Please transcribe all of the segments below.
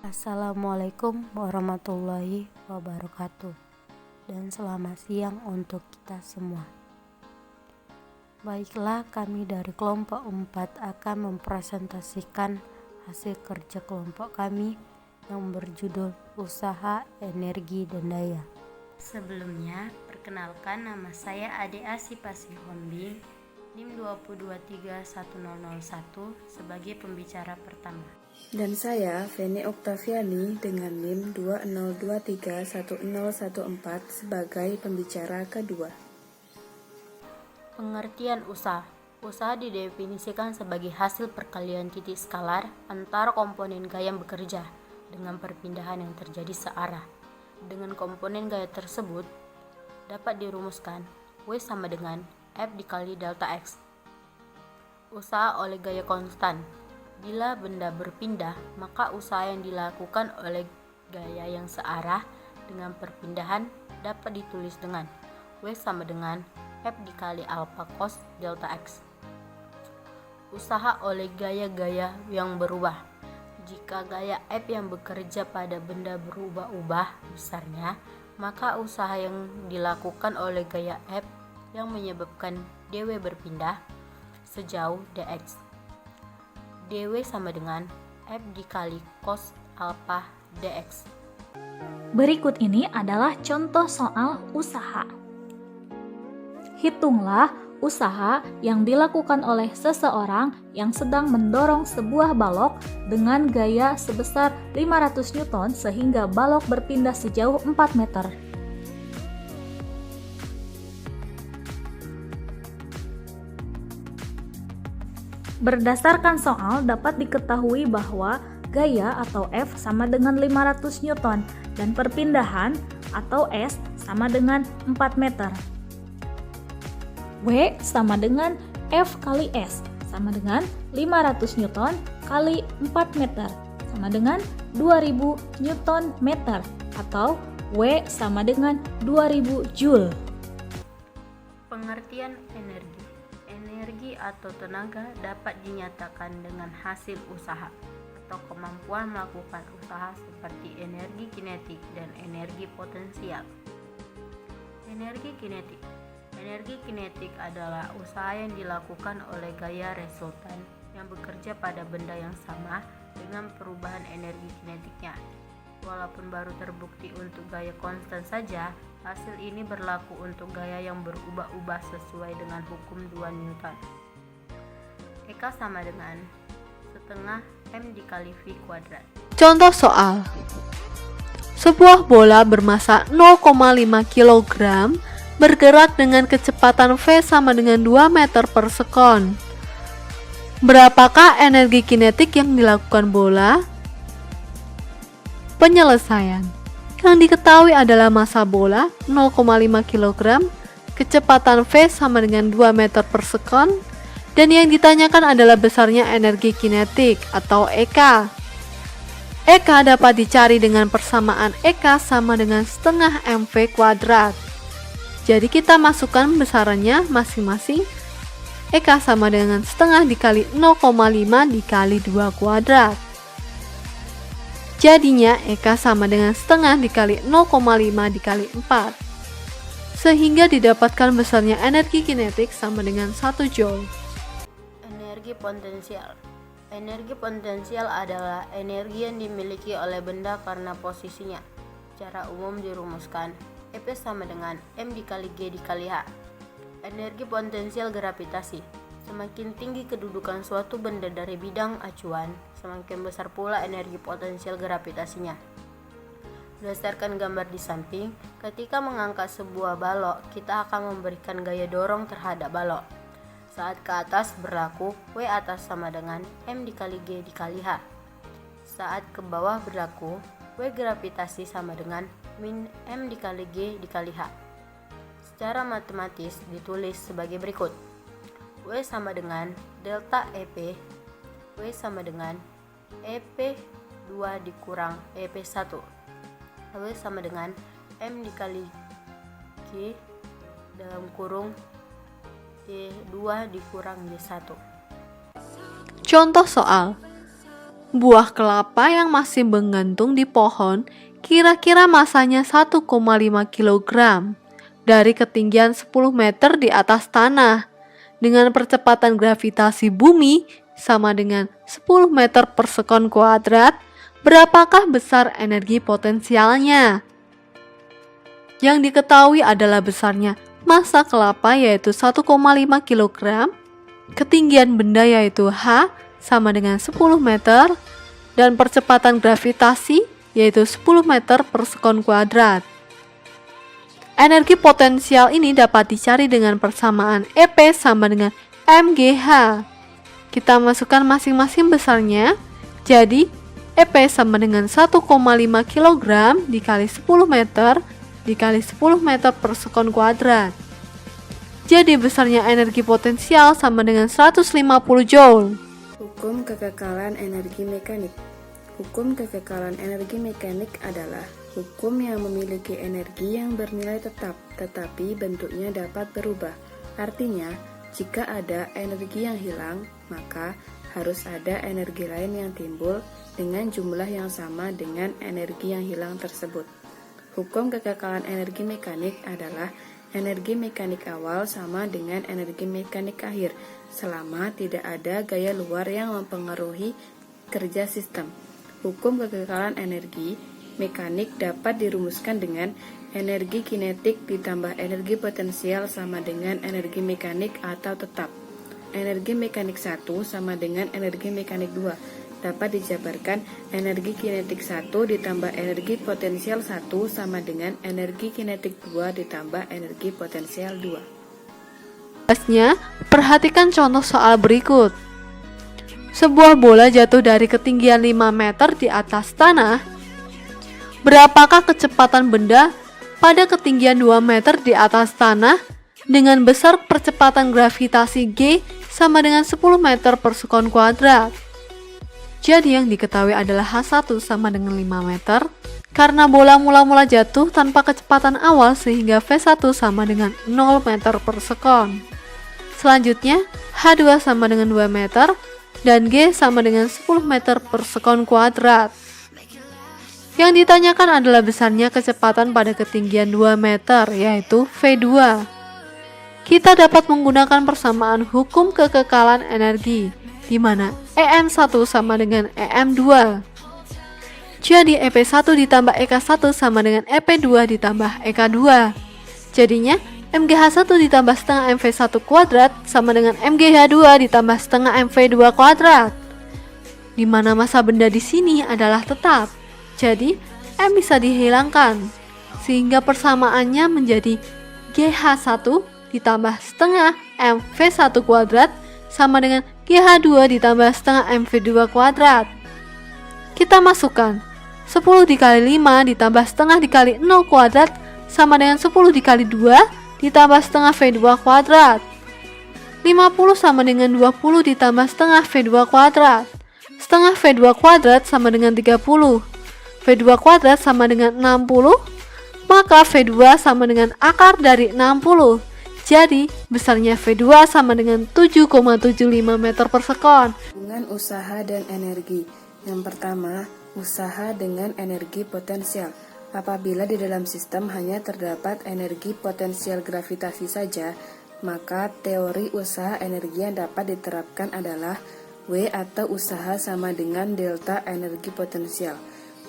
Assalamualaikum warahmatullahi wabarakatuh, dan selamat siang untuk kita semua. Baiklah, kami dari kelompok 4 akan mempresentasikan hasil kerja kelompok kami yang berjudul Usaha, Energi, dan Daya. Sebelumnya, perkenalkan, nama saya Ade Asipasi Hombing, NIM 2231001 sebagai pembicara pertama. Dan saya, Feni Oktaviani dengan NIM 20231014 sebagai pembicara kedua. Pengertian usaha. Usaha didefinisikan sebagai hasil perkalian titik skalar antara komponen gaya yang bekerja dengan perpindahan yang terjadi searah. Dengan komponen gaya tersebut dapat dirumuskan W sama dengan F dikali delta X. Usaha oleh gaya konstan. Bila benda berpindah, maka usaha yang dilakukan oleh gaya yang searah dengan perpindahan dapat ditulis dengan W sama dengan F dikali alpha cos delta X. Usaha oleh gaya-gaya yang berubah. Jika gaya F yang bekerja pada benda berubah-ubah besarnya, maka usaha yang dilakukan oleh gaya F yang menyebabkan dW berpindah sejauh dx. dW sama dengan F dikali cos alpha dx. Berikut ini adalah contoh soal usaha. Hitunglah usaha yang dilakukan oleh seseorang yang sedang mendorong sebuah balok dengan gaya sebesar 500 Newton sehingga balok berpindah sejauh 4 meter. Berdasarkan soal dapat diketahui bahwa gaya atau F sama dengan 500 Newton dan perpindahan atau S sama dengan 4 meter. W sama dengan F kali S sama dengan 500 Newton kali 4 meter sama dengan 2000 Newton meter atau W sama dengan 2000 Joule. Pengertian energi. Energi atau tenaga dapat dinyatakan dengan hasil usaha atau kemampuan melakukan usaha seperti energi kinetik dan energi potensial. Energi kinetik. Energi kinetik adalah usaha yang dilakukan oleh gaya resultan yang bekerja pada benda yang sama dengan perubahan energi kinetiknya. Walaupun baru terbukti untuk gaya konstan saja, hasil ini berlaku untuk gaya yang berubah-ubah sesuai dengan hukum 2 Newton. EK sama dengan setengah M dikali V kuadrat. Contoh soal. Sebuah bola bermassa 0,5 kg bergerak dengan kecepatan V sama dengan 2 meter per sekon. Berapakah energi kinetik yang dilakukan bola? Penyelesaian. Yang diketahui adalah massa bola 0,5 kg, kecepatan V sama dengan 2 meter per sekon, dan yang ditanyakan adalah besarnya energi kinetik atau EK. EK dapat dicari dengan persamaan EK sama dengan setengah mv kuadrat. Jadi kita masukkan besarannya masing-masing. EK sama dengan setengah dikali 0,5 dikali 2 kuadrat. Jadinya EK sama dengan setengah dikali 0,5 dikali 4. Sehingga didapatkan besarnya energi kinetik sama dengan 1 Joule. Energi potensial. Energi potensial adalah energi yang dimiliki oleh benda karena posisinya. Secara umum dirumuskan EP sama dengan M dikali G dikali H. Energi potensial gravitasi. Semakin tinggi kedudukan suatu benda dari bidang acuan, semakin besar pula energi potensial gravitasinya. Berdasarkan gambar di samping, ketika mengangkat sebuah balok, kita akan memberikan gaya dorong terhadap balok. Saat ke atas berlaku W atas sama dengan M dikali G dikali H. Saat ke bawah berlaku W gravitasi sama dengan min M dikali G dikali H. Secara matematis ditulis sebagai berikut. W sama dengan delta EP. W sama dengan EP2 dikurang EP1. W sama dengan M dikali G dalam kurung E2 dikurang G1. Contoh soal. buah kelapa yang masih menggantung di pohon kira-kira masanya 1,5 kg dari ketinggian 10 meter di atas tanah. Dengan percepatan gravitasi bumi sama dengan 10 meter per sekon kuadrat, berapakah besar energi potensialnya? Yang diketahui adalah besarnya massa kelapa yaitu 1,5 kg, ketinggian benda yaitu H sama dengan 10 meter, dan percepatan gravitasi yaitu 10 meter per sekon kuadrat. Energi potensial ini dapat dicari dengan persamaan EP sama dengan mgh. Kita masukkan masing-masing besarnya, jadi EP sama dengan 1,5 kg dikali 10 meter dikali 10 meter per sekon kuadrat. Jadi besarnya energi potensial sama dengan 150 joule. Hukum kekekalan energi mekanik. Hukum kekekalan energi mekanik adalah hukum yang memiliki energi yang bernilai tetap, tetapi bentuknya dapat berubah. Artinya, jika ada energi yang hilang, maka harus ada energi lain yang timbul dengan jumlah yang sama dengan energi yang hilang tersebut. Hukum kekekalan energi mekanik adalah energi mekanik awal sama dengan energi mekanik akhir, selama tidak ada gaya luar yang mempengaruhi kerja sistem. Hukum kekekalan energi mekanik dapat dirumuskan dengan energi kinetik ditambah energi potensial sama dengan energi mekanik atau tetap. Energi mekanik 1 sama dengan energi mekanik 2. Dapat dijabarkan energi kinetik 1 ditambah energi potensial 1 sama dengan energi kinetik 2 ditambah energi potensial 2. Perhatikan contoh soal berikut. Sebuah bola jatuh dari ketinggian 5 meter di atas tanah. Berapakah kecepatan benda pada ketinggian 2 meter di atas tanah dengan besar percepatan gravitasi G sama dengan 10 meter per sekon kuadrat? Jadi yang diketahui adalah H1 sama dengan 5 meter karena bola mula-mula jatuh tanpa kecepatan awal sehingga V1 sama dengan 0 meter per sekon. Selanjutnya H2 sama dengan 2 meter dan G sama dengan 10 meter per sekon kuadrat. Yang ditanyakan adalah besarnya kecepatan pada ketinggian 2 meter yaitu V2. Kita dapat menggunakan persamaan hukum kekekalan energi di mana EM1 sama dengan EM2. Jadi EP1 ditambah EK1 sama dengan EP2 ditambah EK2. Jadinya MGH1 ditambah setengah MV1 kuadrat sama dengan MGH2 ditambah setengah MV2 kuadrat. Di mana massa benda di sini adalah tetap. Jadi M bisa dihilangkan sehingga persamaannya menjadi GH1 ditambah setengah MV1 kuadrat sama dengan GH2 ditambah setengah MV2 kuadrat. Kita masukkan 10 dikali 5 ditambah setengah dikali 0 kuadrat sama dengan 10 dikali 2 ditambah setengah V2 kuadrat. 50 sama dengan 20 ditambah setengah V2 kuadrat. Setengah V2 kuadrat sama dengan 30. V2 kuadrat sama dengan 60. Maka V2 sama dengan akar dari 60. Jadi besarnya V2 sama dengan 7,75 meter per sekon. Hubungan usaha dan energi. Yang pertama, usaha dengan energi potensial. Apabila di dalam sistem hanya terdapat energi potensial gravitasi saja, maka teori usaha energi yang dapat diterapkan adalah W atau usaha sama dengan delta energi potensial.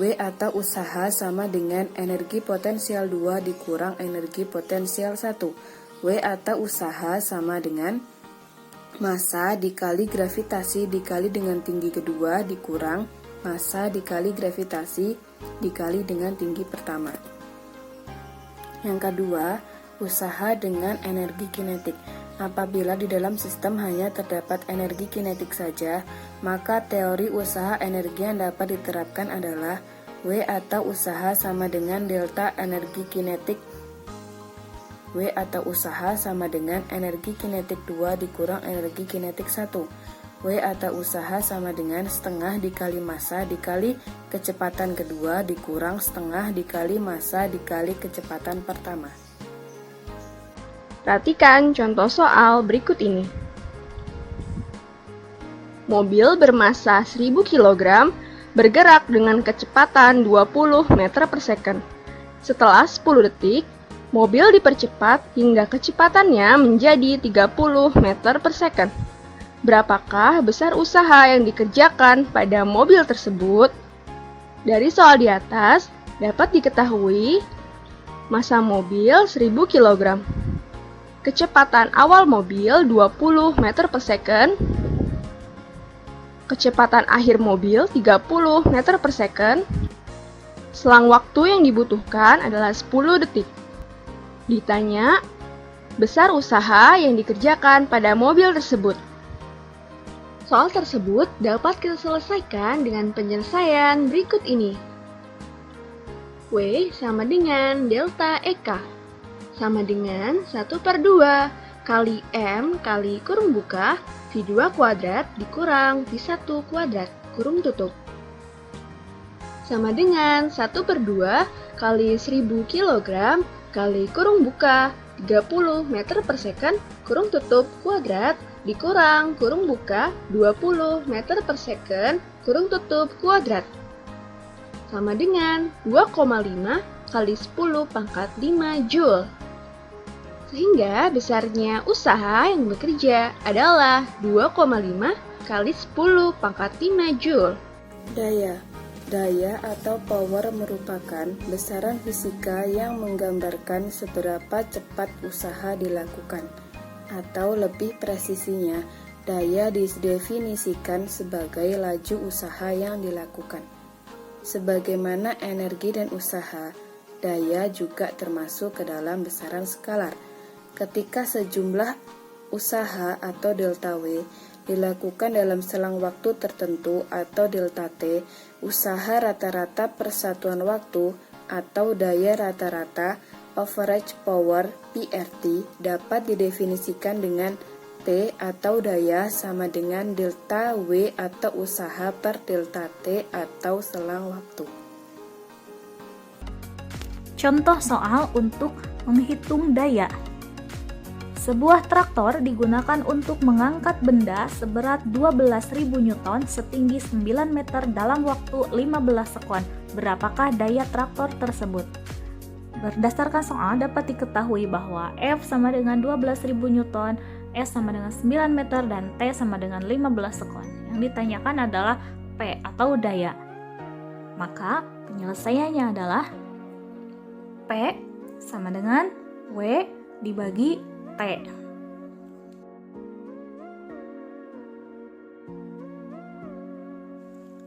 W atau usaha sama dengan energi potensial 2 dikurang energi potensial 1. W atau usaha sama dengan massa dikali gravitasi dikali dengan tinggi kedua dikurang massa dikali gravitasi dikali dengan tinggi pertama. Yang kedua, usaha dengan energi kinetik. Apabila di dalam sistem hanya terdapat energi kinetik saja, maka teori usaha energi yang dapat diterapkan adalah W atau usaha sama dengan delta energi kinetik. W atau usaha sama dengan energi kinetik 2 dikurang energi kinetik 1. W atau usaha sama dengan setengah dikali massa dikali kecepatan kedua dikurang setengah dikali massa dikali kecepatan pertama. Perhatikan contoh soal berikut ini. mobil bermassa 1000 kg bergerak dengan kecepatan 20 meter per second. Setelah 10 detik, mobil dipercepat hingga kecepatannya menjadi 30 meter per second. Berapakah besar usaha yang dikerjakan pada mobil tersebut? Dari soal di atas dapat diketahui massa mobil 1000 kg, kecepatan awal mobil 20 meter per second, kecepatan akhir mobil 30 meter per second, selang waktu yang dibutuhkan adalah 10 detik. Ditanya, besar usaha yang dikerjakan pada mobil tersebut. Soal tersebut dapat kita selesaikan dengan penyelesaian berikut ini. W sama dengan delta EK sama dengan 1/2 kali M kali kurung buka V2 kuadrat dikurang V1 kuadrat kurung tutup. Sama dengan 1/2 kali 1000 kg kali kurung buka 30 meter per second kurung tutup kuadrat dikurang kurung buka 20 meter per second kurung tutup kuadrat. Sama dengan 2,5 kali 10 pangkat 5 Joule. Sehingga besarnya usaha yang bekerja adalah 2,5 kali 10 pangkat 5 Joule. Daya atau power merupakan besaran fisika yang menggambarkan seberapa cepat usaha dilakukan. Atau lebih presisinya, daya didefinisikan sebagai laju usaha yang dilakukan. Sebagaimana energi dan usaha, daya juga termasuk ke dalam besaran skalar. Ketika sejumlah usaha atau delta W dilakukan dalam selang waktu tertentu atau delta T, usaha rata-rata persatuan waktu atau daya rata-rata average power PRT dapat didefinisikan dengan P atau daya sama dengan delta W atau usaha per delta T atau selang waktu. Contoh soal untuk menghitung daya. Sebuah traktor digunakan untuk mengangkat benda seberat 12.000 Newton setinggi 9 meter dalam waktu 15 sekon. Berapakah daya traktor tersebut? Berdasarkan soal dapat diketahui bahwa F sama dengan 12.000 Newton, S sama dengan 9 meter, dan T sama dengan 15 sekon. Yang ditanyakan adalah P atau daya. Maka penyelesaiannya adalah P sama dengan W dibagi T.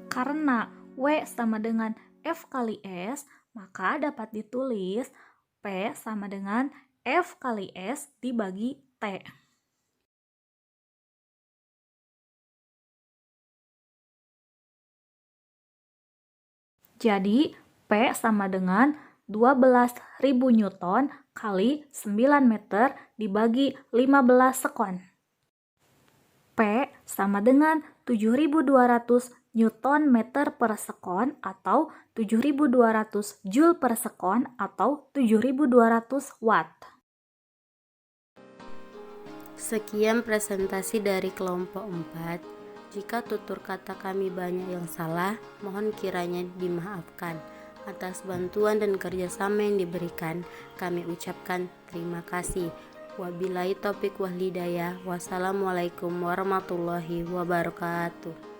Karena W sama dengan F kali S, maka dapat ditulis P sama dengan F kali S dibagi T. Jadi, P sama dengan 12.000 Newton kali 9 meter dibagi 15 sekon. P sama dengan 7.200 Newton meter per sekon atau 7.200 Joule per sekon atau 7.200 Watt. Sekian presentasi dari kelompok 4. Jika tutur kata kami banyak yang salah, mohon kiranya dimaafkan. Atas bantuan dan kerjasama yang diberikan, kami ucapkan terima kasih. Wabillahi taufiq wal hidayah. Wassalamualaikum warahmatullahi wabarakatuh.